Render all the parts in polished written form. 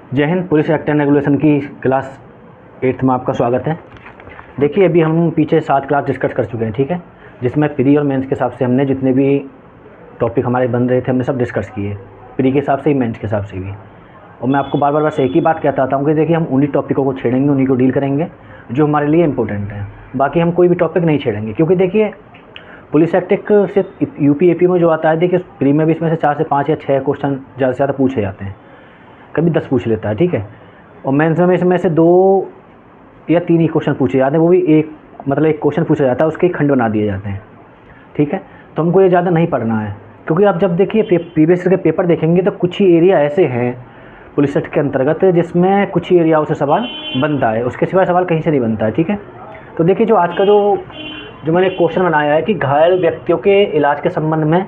जय Hind. Police act and regulation की class 8th में आपका स्वागत है। देखिए, अभी हम पीछे 7 क्लास डिस्कस कर चुके हैं, ठीक है, जिसमें प्री और मेंस के हिसाब से हमने जितने भी टॉपिक हमारे बन रहे थे हमने सब डिस्कस किए, प्री के हिसाब से ही मेंस के हिसाब से भी। और मैं आपको बार बार बस एक ही बात कहता आता हूँ कि देखिए, हम उन्हीं टॉपिकों को छेड़ेंगे, उन्हीं को डील करेंगे जो हमारे लिए इंपॉर्टेंट है। बाकी हम कोई भी टॉपिक नहीं छेड़ेंगे, क्योंकि देखिए पुलिस एक्ट एक सिर्फ यूपी एपी में जो आता है, देखिए प्री में भी इसमें से 4 से 5 या 6 क्वेश्चन ज़्यादा से ज़्यादा पूछे जाते हैं, कभी 10 पूछ लेता है, ठीक है। और मेंस में इसमें से 2 या 3 ही क्वेश्चन पूछे जाते हैं, वो भी एक क्वेश्चन पूछा जाता है, उसके खंड बना दिए जाते हैं, ठीक है। तो हमको ये ज़्यादा नहीं पढ़ना है, क्योंकि आप जब देखिए प्रीवियस के पेपर देखेंगे तो कुछ ही एरिया ऐसे हैं पुलिस एक्ट के अंतर्गत जिसमें कुछ ही एरियाओं से सवाल बनता है, उसके सिवाय सवाल कहीं से नहीं बनता है, ठीक है। तो देखिए, जो आज का जो मैंने क्वेश्चन बनाया है कि घायल व्यक्तियों के इलाज के संबंध में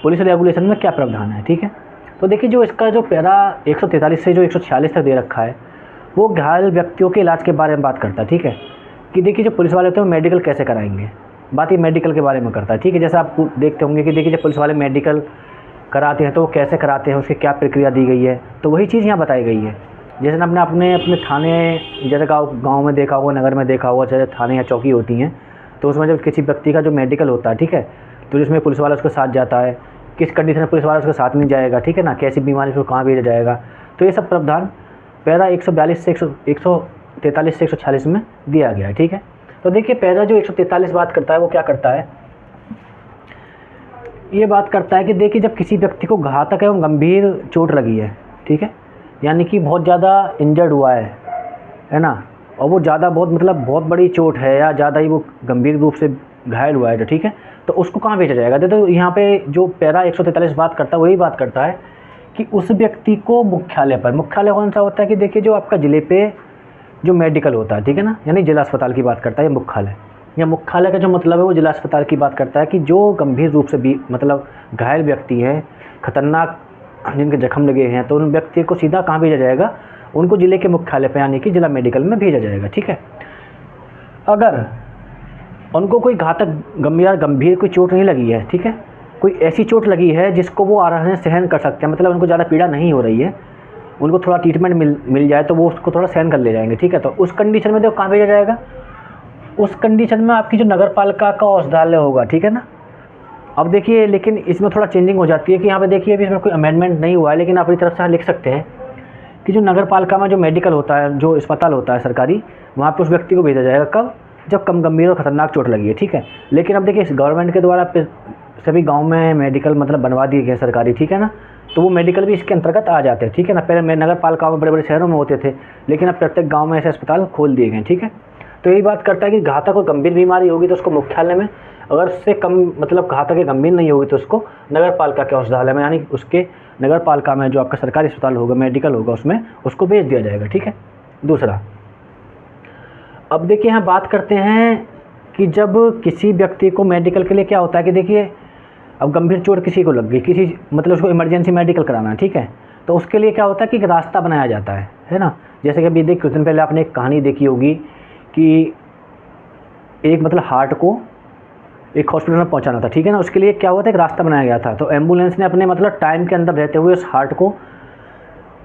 पुलिस रेगुलेशन में क्या प्रावधान है, ठीक है। तो देखिए, जो इसका जो पैरा 143 से जो 146 तक दे रखा है, वो घायल व्यक्तियों के इलाज के बारे में बात करता है, ठीक है। कि देखिए, जो पुलिस वाले होते हैं वो मेडिकल कैसे कराएंगे, बात ये मेडिकल के बारे में करता है, ठीक है। जैसा आप देखते होंगे कि देखिए, जब पुलिस वाले मेडिकल कराते हैं तो वो कैसे कराते हैं, उसकी क्या प्रक्रिया दी गई है, तो वही चीज़ यहाँ बताई गई है। जैसे आपने अपने थाने, जैसे गाँव में देखा होगा, नगर में देखा होगा, जैसे थाने या चौकी होती हैं, तो उसमें जब किसी व्यक्ति का जो मेडिकल होता है, ठीक है, तो जिसमें पुलिस वाला उसके साथ जाता है, किस कंडीशन में पुलिस वाला उसके साथ नहीं जाएगा, ठीक है ना, कैसी बीमारी उसको कहाँ भेजा जाएगा, तो ये सब प्रावधान पैरा 142 से 143 से 146 में दिया गया है, ठीक है। तो देखिए, पैरा जो 143 बात करता है वो क्या करता है, ये बात करता है कि देखिए, जब किसी व्यक्ति को घातक एवं गंभीर चोट लगी है, ठीक है, यानी कि बहुत ज़्यादा इंजर्ड हुआ है ना, और वो ज़्यादा बहुत बड़ी चोट है या ज़्यादा ही वो गंभीर रूप से घायल हुआ है, तो ठीक है, तो उसको कहाँ भेजा जाएगा। तो यहाँ पे जो पैरा 143 बात करता है वही बात करता है कि उस व्यक्ति को मुख्यालय पर, मुख्यालय कौन सा होता है कि देखिए, जो आपका ज़िले पे जो मेडिकल होता है, ठीक है ना, यानी जिला अस्पताल की बात करता है ये मुख्यालय। या मुख्यालय का जो मतलब है वो जिला अस्पताल की बात करता है कि जो गंभीर रूप से भी घायल व्यक्ति हैं, खतरनाक जिनके जख्म लगे हैं, तो उन व्यक्ति को सीधा कहाँ भेजा जाएगा, उनको ज़िले के मुख्यालय पे यानी कि जिला मेडिकल में भेजा जाएगा, ठीक है। अगर उनको कोई घातक गंभीर कोई चोट नहीं लगी है, ठीक है, कोई ऐसी चोट लगी है जिसको वो आराम से सहन कर सकते हैं, मतलब उनको ज़्यादा पीड़ा नहीं हो रही है, उनको थोड़ा ट्रीटमेंट मिल जाए तो वो उसको थोड़ा सहन कर ले जाएंगे, ठीक है। तो उस कंडीशन में देखो कहाँ भेजा जाएगा, उस कंडीशन में आपकी जो नगर पालिका का औषधालय होगा, ठीक है ना। अब देखिए, लेकिन इसमें थोड़ा चेंजिंग हो जाती है कि यहाँ पे देखिए, अभी इसमें कोई अमेंडमेंट नहीं हुआ है, लेकिन अपनी तरफ से लिख सकते हैं कि जो नगर पालिका में जो मेडिकल होता है, जो अस्पताल होता है सरकारी, वहाँ पे उस व्यक्ति को भेजा जाएगा कब, जब कम गंभीर और खतरनाक चोट लगी है, ठीक है। लेकिन अब देखिए, गवर्नमेंट के द्वारा सभी गांव में मेडिकल बनवा दिए गए सरकारी, ठीक है ना, तो वो मेडिकल भी इसके अंतर्गत आ जाते हैं, ठीक है ना। पहले नगर पालिकाओं में बड़े बड़े शहरों में होते थे, लेकिन अब प्रत्येक गाँव में ऐसे अस्पताल खोल दिए गए, ठीक है। तो यही बात करता है कि घातक और गंभीर बीमारी होगी तो उसको मुख्यालय में, अगर उससे कम घातक या गंभीर नहीं होगी तो उसको नगर पालिका के औषधालय में, यानी उसके नगर पालिका में जो आपका सरकारी अस्पताल होगा, मेडिकल होगा, उसमें उसको भेज दिया जाएगा, ठीक है। दूसरा, अब देखिए, यहाँ बात करते हैं कि जब किसी व्यक्ति को मेडिकल के लिए क्या होता है कि देखिए, अब गंभीर चोट किसी को लग गई, किसी उसको इमरजेंसी मेडिकल कराना है, ठीक है, तो उसके लिए क्या होता है कि एक रास्ता बनाया जाता है ना। जैसे कि अभी देखिए, कुछ दिन पहले आपने एक कहानी देखी होगी कि एक हार्ट को एक हॉस्पिटल में पहुंचाना था, ठीक है ना, उसके लिए क्या हुआ था, एक रास्ता बनाया गया था। तो एम्बुलेंस ने अपने टाइम के अंदर रहते हुए उस हार्ट को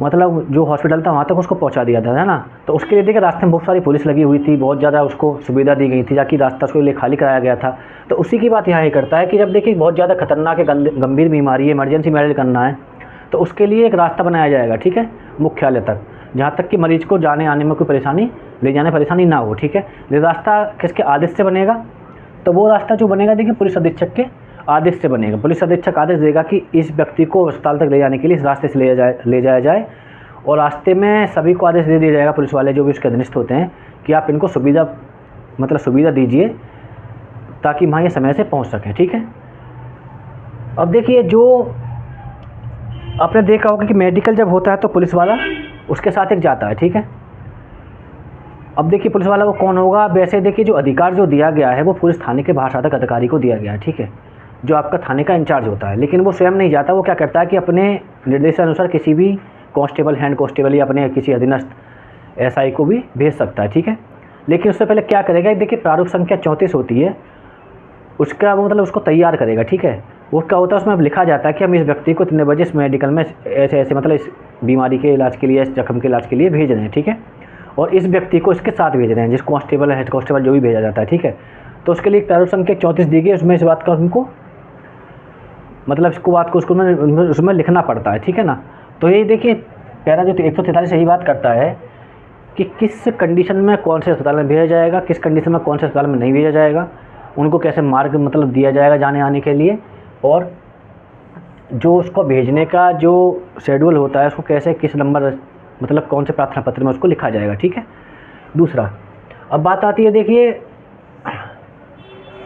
जो हॉस्पिटल था वहाँ तक उसको पहुंचा दिया था, है ना। तो उसके लिए देखिए, रास्ते में बहुत सारी पुलिस लगी हुई थी, बहुत ज़्यादा उसको सुविधा दी गई थी, ताकि रास्ता उसके लिए खाली कराया गया था। तो उसी की बात यहाँ ये करता है कि जब देखिए बहुत ज़्यादा खतरनाक है, गंभीर बीमारी है, इमरजेंसी मेडिकल करना है, तो उसके लिए एक रास्ता बनाया जाएगा, ठीक है, मुख्यालय तक, जहाँ तक कि मरीज़ को जाने आने में कोई परेशानी, ले जाने परेशानी ना हो, ठीक है। ये रास्ता किसके आदेश से बनेगा, तो वो रास्ता जो बनेगा देखिए पुलिस अधीक्षक के आदेश से बनेगा। पुलिस अधीक्षक आदेश देगा कि इस व्यक्ति को अस्पताल तक ले जाने के लिए इस रास्ते से ले जाया जाए, और रास्ते में सभी को आदेश दे दिया जाएगा, पुलिस वाले जो भी उसके अधीनस्थ होते हैं, कि आप इनको सुविधा दीजिए ताकि वहाँ ये समय से पहुँच सकें, ठीक है। अब देखिए, जो आपने देखा होगा कि मेडिकल जब होता है तो पुलिस वाला उसके साथ एक जाता है, ठीक है। अब देखिए, पुलिस वाला वो कौन होगा, वैसे देखिए, जो अधिकार जो दिया गया है वो पुलिस थाने के भाषातक अधिकारी को दिया गया है, ठीक है, जो आपका थाने का इंचार्ज होता है। लेकिन वो स्वयं नहीं जाता, वो क्या करता है कि अपने निर्देशानुसार किसी भी कांस्टेबल, हेड कांस्टेबल या अपने किसी अधीनस्थ एसआई को भी भेज सकता है, ठीक है। लेकिन उससे पहले क्या करेगा, देखिए प्रारूप संख्या 34 होती है, उसका वो उसको तैयार करेगा, ठीक है। वो क्या होता है उसमें लिखा जाता है कि हम इस व्यक्ति को इतने बजे इस मेडिकल में ऐसे ऐसे मतलब इस बीमारी के इलाज के लिए, इस जख्म के इलाज के लिए भेज रहे हैं, ठीक है, और इस व्यक्ति को इसके साथ भेज रहे हैं, जिस कांस्टेबल है, हेड कांस्टेबल जो भी भेजा जाता है, ठीक है। तो उसके लिए प्रारूप संख्या 34 दी गई, उसमें इस बात का उनको मतलब इसको बात को उसमें लिखना पड़ता है, ठीक है ना। तो ये देखिए पैरा जो 143 यही बात करता है कि किस कंडीशन में कौन से अस्पताल में भेजा जाएगा, किस कंडीशन में कौन से अस्पताल में नहीं भेजा जाएगा, उनको कैसे मार्ग मतलब दिया जाएगा जाने आने के लिए, और जो उसको भेजने का जो शेड्यूल होता है उसको कैसे किस नंबर मतलब कौन से प्रार्थना पत्र में उसको लिखा जाएगा, ठीक है। दूसरा अब बात आती है देखिए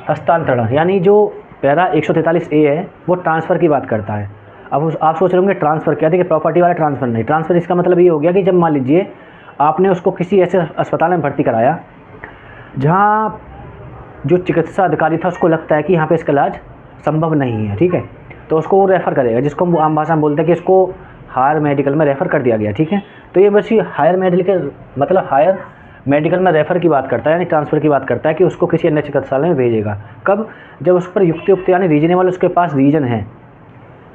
हस्तांतरण, यानी जो पैरा 143A है वो ट्रांसफ़र की बात करता है। अब आप सोच रहे होंगे ट्रांसफ़र क्या, देखिए प्रॉपर्टी वाला ट्रांसफ़र नहीं, ट्रांसफ़र इसका मतलब ये हो गया कि जब मान लीजिए आपने उसको किसी ऐसे अस्पताल में भर्ती कराया जहाँ जो चिकित्सा अधिकारी था उसको लगता है कि यहाँ पे इसका इलाज संभव नहीं है, ठीक है, तो उसको वो रेफ़र करेगा, जिसको हम आम भाषा में बोलते हैं कि इसको हायर मेडिकल में रेफ़र कर दिया गया, ठीक है। तो ये बस हायर मेडिकल मतलब हायर मेडिकल में रेफ़र की बात करता है, यानी ट्रांसफ़र की बात करता है कि उसको किसी अन्य चिकित्सालय में भेजेगा। कब? जब उस पर युक्त यानी रीजनेबल उसके पास रीज़न है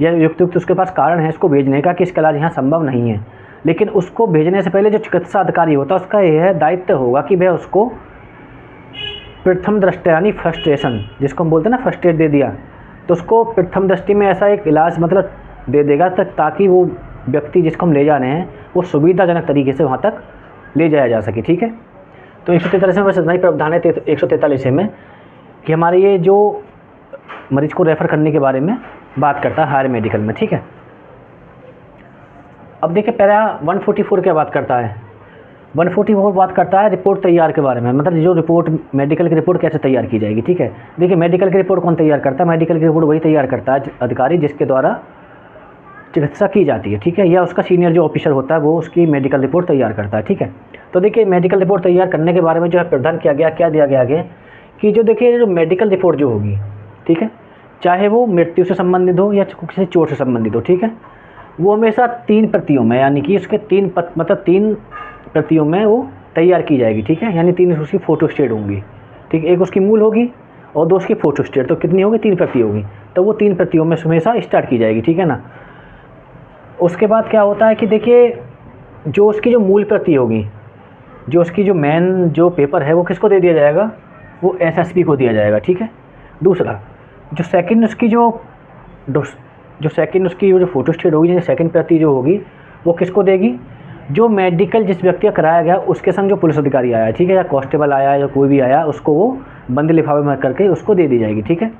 या युक्त उसके पास कारण है इसको भेजने का कि इसका इलाज यहाँ संभव नहीं है। लेकिन उसको भेजने से पहले जो चिकित्सा अधिकारी होता है उसका यह दायित्व होगा कि वह उसको प्रथम दृष्टि यानी फर्स्ट एड, जिसको हम बोलते हैं ना फर्स्ट एड दे दिया, तो उसको प्रथम दृष्टि में ऐसा एक इलाज मतलब दे देगा ताकि वो व्यक्ति जिसको हम ले जा रहे हैं वो सुविधाजनक तरीके से वहाँ तक ले जाया जा सके, ठीक है। तो 143 में बस इतना ही प्रावधान है 143 में कि हमारे ये जो मरीज को रेफ़र करने के बारे में बात करता है हायर मेडिकल में, ठीक है। अब देखिए पैरा 144 क्या बात करता है, 144 बात करता है रिपोर्ट तैयार के बारे में, मतलब जो रिपोर्ट मेडिकल की रिपोर्ट कैसे तैयार की जाएगी, ठीक है। देखिए मेडिकल की रिपोर्ट कौन तैयार करता है, मेडिकल की रिपोर्ट वही तैयार करता है अधिकारी जिसके द्वारा चिकित्सा की जाती है, ठीक है, या उसका सीनियर जो ऑफिसर होता है वो उसकी मेडिकल रिपोर्ट तैयार करता है, ठीक है। तो देखिए मेडिकल रिपोर्ट तैयार करने के बारे में जो है प्रावधान किया गया, क्या दिया गया आगे कि जो देखिए जो मेडिकल रिपोर्ट जो होगी, ठीक है, चाहे वो मृत्यु से संबंधित हो या किसी चोट से संबंधित हो, ठीक है, वो हमेशा 3 प्रतियों में यानी कि उसके 3 प्रतियों में वो तैयार की जाएगी, ठीक है, यानी 3 उसकी फ़ोटो स्टेट होंगी, ठीक है, एक उसकी मूल होगी और 2 उसकी फ़ोटो स्टेट, तो कितनी होगी 3 प्रति होगी, तो वो 3 प्रतियों में हमेशा स्टार्ट की जाएगी, ठीक है ना। उसके बाद क्या होता है कि देखिए जो उसकी जो मूल प्रति होगी, जो उसकी जो मेन जो पेपर है वो किसको दे दिया जाएगा, वो एसएसपी को दिया जाएगा, ठीक है। दूसरा जो सेकंड उसकी जो सेकंड उसकी जो फ़ोटो स्टेट होगी, सेकंड प्रति जो होगी वो किसको देगी, जो मेडिकल जिस व्यक्ति का कराया गया उसके संग जो पुलिस अधिकारी आया है, ठीक है, या कांस्टेबल आया या कोई भी आया उसको वो बंद लिफाफे में करके उसको दे दी जाएगी, ठीक है।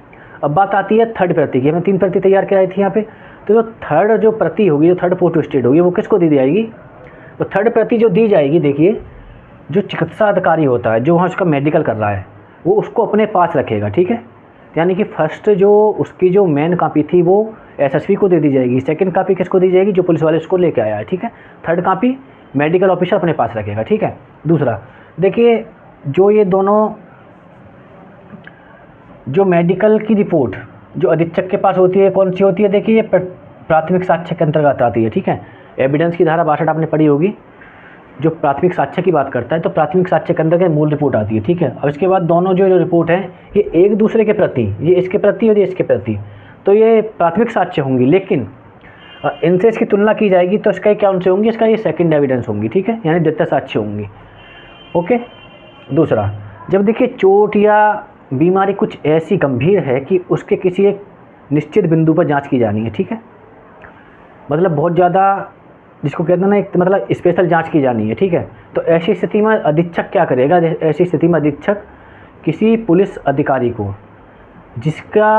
अब बात आती है थर्ड प्रति की, हमें 3 प्रति तैयार कराई थी यहाँ पे, तो जो थर्ड जो प्रति होगी, जो थर्ड फ़ोटो स्टेट होगी वो किसको दी जाएगी, तो थर्ड प्रति जो दी जाएगी देखिए जो चिकित्सा अधिकारी होता है जो वहाँ उसका मेडिकल कर रहा है वो उसको अपने पास रखेगा, ठीक है, यानी कि फर्स्ट जो उसकी जो मेन कॉपी थी वो एसएसपी को दे दी जाएगी, सेकंड कॉपी किसको दी जाएगी, जो पुलिस वाले उसको लेके आया है, ठीक है, थर्ड कॉपी मेडिकल ऑफिसर अपने पास रखेगा, ठीक है। दूसरा देखिए जो ये दोनों जो मेडिकल की रिपोर्ट जो अधीक्षक के पास होती है कौन सी होती है, देखिए ये प्राथमिक साक्ष्य के अंतर्गत आती है, ठीक है, एविडेंस की धारा 62 आपने पढ़ी होगी, जो प्राथमिक साक्ष्य की बात करता है, तो प्राथमिक साक्ष्य के अंदर मूल रिपोर्ट आती है, ठीक है। अब इसके बाद दोनों जो रिपोर्ट हैं ये एक दूसरे के प्रति, ये इसके प्रति और ये इसके प्रति, तो ये प्राथमिक साक्ष्य होंगी, लेकिन इनसे इसकी तुलना की जाएगी तो इसका क्या उनसे होंगी, इसका ये सेकंड एविडेंस होंगी, ठीक है, यानी द्वितीय साक्ष्य होंगी, ओके। दूसरा जब देखिए चोट या बीमारी कुछ ऐसी गंभीर है कि उसके किसी एक निश्चित बिंदु पर जाँच की जानी है, ठीक है, मतलब बहुत ज़्यादा जिसको कहते हैं ना एक मतलब स्पेशल जांच की जानी है, ठीक है, तो ऐसी स्थिति में अधीक्षक क्या करेगा, ऐसी स्थिति में अधीक्षक किसी पुलिस अधिकारी को जिसका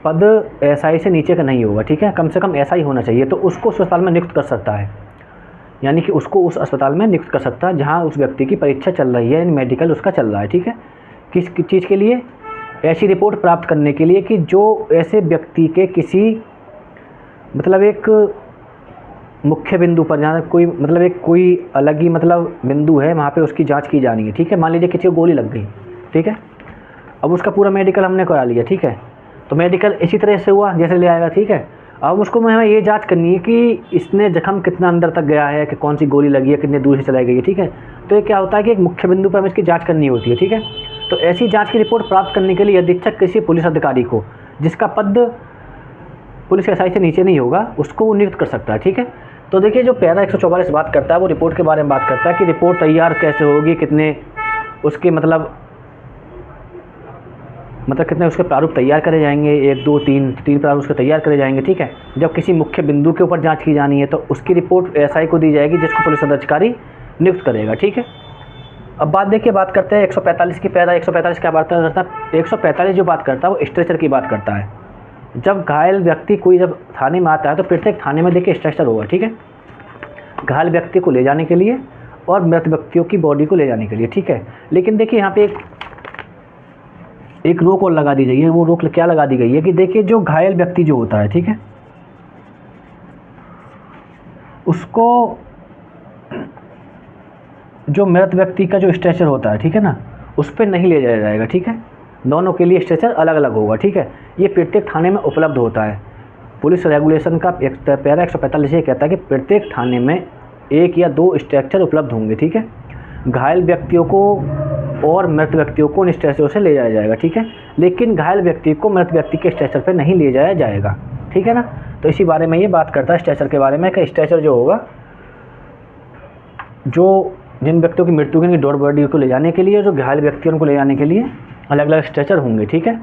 पद एसआई से नीचे का नहीं होगा, ठीक है, कम से कम एसआई होना चाहिए, तो उसको उस अस्पताल में नियुक्त कर सकता है, यानी कि उसको उस अस्पताल में नियुक्त कर सकता है जहाँ उस व्यक्ति की परीक्षा चल रही है, मेडिकल उसका चल रहा है, ठीक है, किस चीज़ के लिए, ऐसी रिपोर्ट प्राप्त करने के लिए कि जो ऐसे व्यक्ति के किसी मतलब एक मुख्य बिंदु पर जहाँ कोई मतलब एक कोई अलग ही मतलब बिंदु है वहाँ पे उसकी जांच की जानी है, ठीक है। मान लीजिए किसी को गोली लग गई, ठीक है, अब उसका पूरा मेडिकल हमने करा लिया, ठीक है, तो मेडिकल इसी तरह से हुआ जैसे ले आएगा, ठीक है। अब उसको हमें ये जांच करनी है कि इसने जख्म कितना अंदर तक गया है, कि कौन सी गोली लगी है, कितने दूर से चलाई गई है, ठीक है। तो ये क्या होता है कि एक मुख्य बिंदु पर हमें इसकी जाँच करनी होती है, ठीक है। तो ऐसी जाँच की रिपोर्ट प्राप्त करने के लिए अधीक्षक किसी पुलिस अधिकारी को जिसका पद पुलिस एसआई से नीचे नहीं होगा, उसको वो नियुक्त कर सकता है। ठीक है, तो देखिए जो पैरा 144 बात करता है वो रिपोर्ट के बारे में बात करता है कि रिपोर्ट तैयार कैसे होगी, कितने उसके मतलब कितने उसके प्रारूप तैयार करे जाएंगे, 1 2 3 प्रारूप उसके तैयार करे जाएंगे। ठीक है, जब किसी मुख्य बिंदु के ऊपर जांच की जानी है तो उसकी रिपोर्ट एसआई को दी जाएगी, जिसको पुलिस अधीक्षकारी नियुक्त करेगा। ठीक है, अब बात करते हैं 145 की। पैरा 145 क्या बात करता है? 145 जो बात करता है वो स्ट्रेचर की बात करता है। जब घायल व्यक्ति कोई जब थाने में आता है तो प्रत्येक थाने में देखिए स्ट्रेचर होगा। ठीक है, घायल व्यक्ति को ले जाने के लिए और मृत व्यक्तियों की बॉडी को ले जाने के लिए। ठीक है, लेकिन देखिए यहाँ पे एक रोक और लगा दी गई है। वो रोक क्या लगा दी गई है कि देखिए जो घायल व्यक्ति जो होता है, ठीक है, उसको जो मृत व्यक्ति का जो स्ट्रेचर होता है, ठीक है ना, उस पर नहीं ले जाया जाएगा। ठीक है, दोनों के लिए स्ट्रेचर अलग अलग होगा। ठीक है, ये प्रत्येक थाने में उपलब्ध होता है। पुलिस रेगुलेशन का पैरा 145 ये कहता है कि प्रत्येक थाने में 1 या 2 स्ट्रेचर उपलब्ध होंगे। ठीक है, घायल व्यक्तियों को और मृत व्यक्तियों को इन स्ट्रेचरों से ले जाया जाएगा। ठीक है, लेकिन घायल व्यक्ति को मृत व्यक्ति के स्ट्रेचर पर नहीं ले जाया जाएगा। ठीक है ना, तो इसी बारे में ये बात करता है स्ट्रेचर के बारे में कि स्ट्रेचर जो होगा, जो जिन व्यक्तियों की मृत्यु की डेड बॉडी को ले जाने के लिए, जो घायल व्यक्ति उनको ले जाने के लिए अलग अलग स्ट्रेचर होंगे। ठीक है,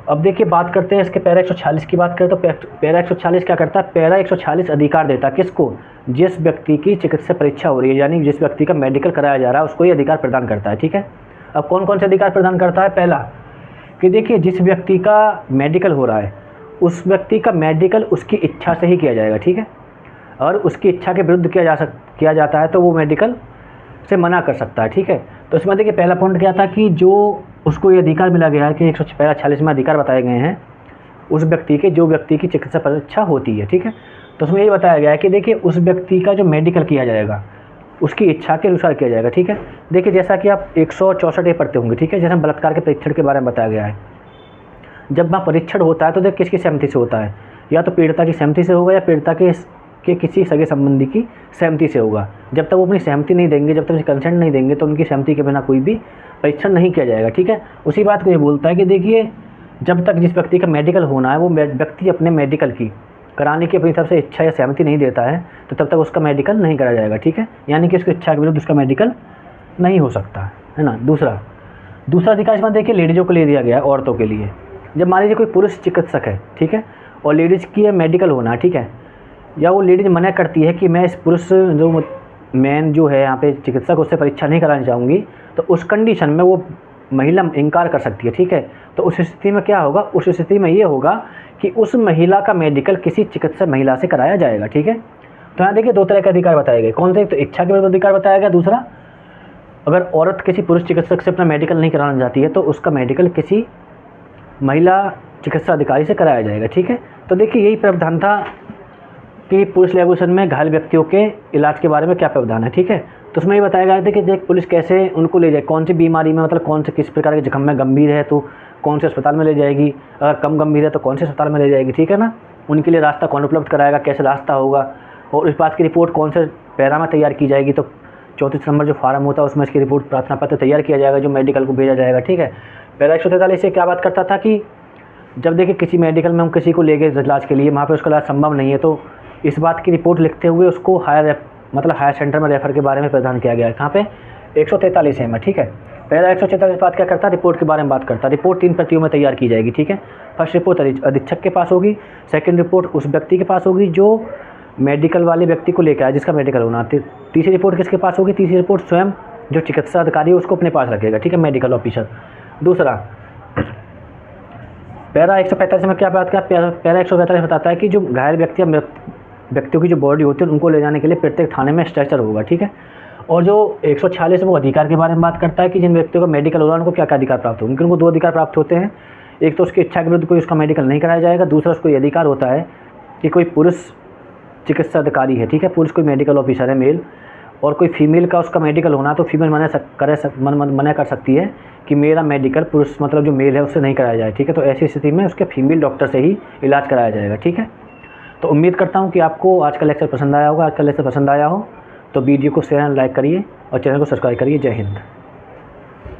अब देखिए बात करते हैं इसके पैरा 146 की बात करें तो पैरा 146 क्या करता है? पैरा 146 अधिकार देता है किसको? जिस व्यक्ति की चिकित्सा परीक्षा हो रही है, यानी जिस व्यक्ति का मेडिकल कराया जा रहा है, उसको ये अधिकार प्रदान करता है। ठीक है, अब कौन कौन से अधिकार प्रदान करता है? पहला कि देखिए जिस व्यक्ति का मेडिकल हो रहा है, उस व्यक्ति का मेडिकल उसकी इच्छा से ही किया जाएगा। ठीक है, और उसकी इच्छा के विरुद्ध किया जाता है तो वो मेडिकल से मना कर सकता है। ठीक है, तो इसमें देखिए पहला पॉइंट क्या था कि जो उसको ये अधिकार मिला गया है कि 146 में अधिकार बताए गए हैं उस व्यक्ति के, जो व्यक्ति की चिकित्सा परीक्षा होती है। ठीक है, तो उसमें ये बताया गया है कि देखिए उस व्यक्ति का जो मेडिकल किया जाएगा उसकी इच्छा के अनुसार किया जाएगा। ठीक है, देखिए जैसा कि आप 164 पढ़ते होंगे। ठीक है, जैसे बलात्कार के परीक्षण के बारे में बताया गया है। जब वहाँ परीक्षण होता है तो देखिए किसकी सहमति से होता है? या तो पीड़िता की सहमति से होगा या पीड़िता के किसी सगे संबंधी की सहमति से होगा। जब तक वो अपनी सहमति नहीं देंगे, जब तक कंसेंट नहीं देंगे, तो उनकी सहमति के बिना कोई भी परीक्षण नहीं किया जाएगा। ठीक है, उसी बात को ये बोलता है कि देखिए जब तक जिस व्यक्ति का मेडिकल होना है वो व्यक्ति अपने मेडिकल की कराने की अपनी तरफ से इच्छा या सहमति नहीं देता है तो तब तक उसका मेडिकल नहीं कराया जाएगा। ठीक है, यानी कि उसकी इच्छा के विरुद्ध उसका मेडिकल नहीं हो सकता है ना। दूसरा अधिकार इसमें देखिए लेडीज़ों को ले दिया गया है, औरतों के लिए। जब मान लीजिए कोई पुरुष चिकित्सक है, ठीक है, और लेडीज़ की मेडिकल होना है, ठीक है, या वो लेडीज़ मना करती है कि मैं इस पुरुष जो मैन जो है यहाँ पे चिकित्सक, उससे परीक्षा नहीं करानी चाहूँगी, तो उस कंडीशन में वो महिला इनकार कर सकती है। ठीक है, तो उस स्थिति में क्या होगा? उस स्थिति में ये होगा कि उस महिला का मेडिकल किसी चिकित्सक महिला से कराया जाएगा। ठीक है, तो यहाँ देखिए 2 तरह के अधिकार बताए गए। कौन से? तो इच्छा के विरुद्ध अधिकार बताया गया। दूसरा, अगर औरत किसी पुरुष चिकित्सक से अपना मेडिकल नहीं कराना चाहती है तो उसका मेडिकल किसी महिला चिकित्सा अधिकारी से कराया जाएगा। ठीक है, तो देखिए यही प्रावधान था कि पुलिस रेगुलेशन में घायल व्यक्तियों के इलाज के बारे में क्या प्रावधान है। ठीक है, तो उसमें ये बताया गया था कि देख पुलिस कैसे उनको ले जाए, कौन सी बीमारी में, मतलब कौन से किस प्रकार के जख्म में गंभीर है तो कौन से अस्पताल में ले जाएगी, अगर कम गंभीर है तो कौन से अस्पताल में ले जाएगी। ठीक है ना, उनके लिए रास्ता कौन उपलब्ध कराएगा, कैसे रास्ता होगा, और इस बात की रिपोर्ट कौन से पैरा में तैयार की जाएगी। तो 34 नंबर जो फार्म होता है उसमें इसकी रिपोर्ट प्रार्थना पत्र तैयार किया जाएगा जो मेडिकल को भेजा जाएगा। ठीक है, पैरा 143 से क्या बात करता था कि जब देखिए किसी मेडिकल में हम किसी को ले गए इलाज के लिए, वहाँ पे उसका इलाज संभव नहीं है तो इस बात की रिपोर्ट लिखते हुए उसको हायर सेंटर में रेफर के बारे में प्रदान किया गया है। कहाँ पे? 143 में। ठीक है, पहला 144 बात क्या करता है? रिपोर्ट के बारे में बात करता है। रिपोर्ट 3 प्रतियों में तैयार की जाएगी। ठीक है, फर्स्ट रिपोर्ट अधीक्षक के पास होगी, सेकंड रिपोर्ट उस व्यक्ति के पास होगी जो मेडिकल वाले व्यक्ति को लेकर आया जिसका मेडिकल होना। तीसरी रिपोर्ट किसके पास होगी? तीसरी रिपोर्ट स्वयं जो चिकित्सा अधिकारी है उसको अपने पास रखेगा। ठीक है, मेडिकल ऑफिसर। दूसरा, पैरा 145 में क्या बात किया? पैरा 145 बताता है कि जो घायल व्यक्तियों की जो बॉडी होती है उनको ले जाने के लिए प्रत्येक थाने में स्ट्रेचर होगा। ठीक है, और जो 146 वो अधिकार के बारे में बात करता है कि जिन व्यक्तियों का मेडिकल होगा उनको क्या क्या अधिकार प्राप्त होंगे। उनको 2 अधिकार प्राप्त होते हैं। एक तो उसकी इच्छा के विरुद्ध कोई उसका मेडिकल नहीं कराया जाएगा। दूसरा, उसको ये अधिकार होता है कि कोई पुरुष चिकित्सा अधिकारी है, ठीक है, पुरुष कोई मेडिकल ऑफिसर है मेल, और कोई फीमेल का उसका मेडिकल होना तो फीमेल मना कर सकती है कि मेरा मेडिकल पुरुष मतलब जो मेल है उससे नहीं कराया जाए। ठीक है, तो ऐसी स्थिति में उसके फीमेल डॉक्टर से ही इलाज कराया जाएगा। ठीक है, तो उम्मीद करता हूँ कि आपको आज का लेक्चर पसंद आया होगा। आज का लेक्चर पसंद आया हो तो वीडियो को शेयर एंड लाइक करिए और चैनल को सब्सक्राइब करिए। जय हिंद।